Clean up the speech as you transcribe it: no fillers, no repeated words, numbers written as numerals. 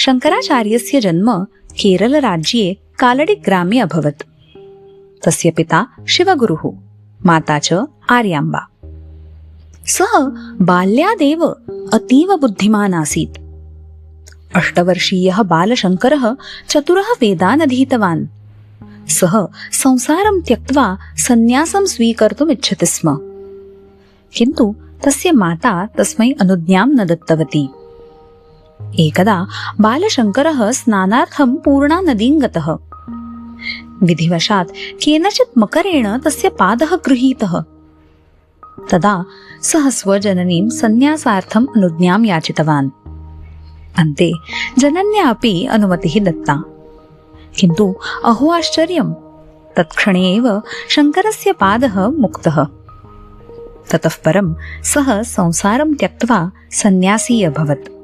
शङ्कराचार्यस्य जन्म केरलराज्ये कालडिग्रामे अभवत्। तस्य पिता शिवगुरुः, माता च आर्याम्बा। सः बाल्यादेव अतीव बुद्धिमान् आसीत्। 8 वर्षीयः बालशङ्करः चतुरः वेदान् अधीतवान्। सः संसारं त्यक्त्वा सन्न्यासं स्वीकर्तुम् इच्छति स्म, किन्तु तस्य माता तस्मै अनुज्ञां न दत्तवती। एकदा बालशङ्करः स्नानार्थं पूर्णानदीं गतः। विधिवशात् केनचित् मकरेण तस्य पादः गृहीतः। तदा सः स्वजननीं सन्न्यासार्थम् अनुज्ञां याचितवान्। अन्ते जनन्या अपि अनुमतिः दत्ता। किन्तु अहो आश्चर्यम्, तत्क्षणे एव शङ्करस्य पादः मुक्तः। ततः परं सः संसारं त्यक्त्वा सन्न्यासी अभवत्।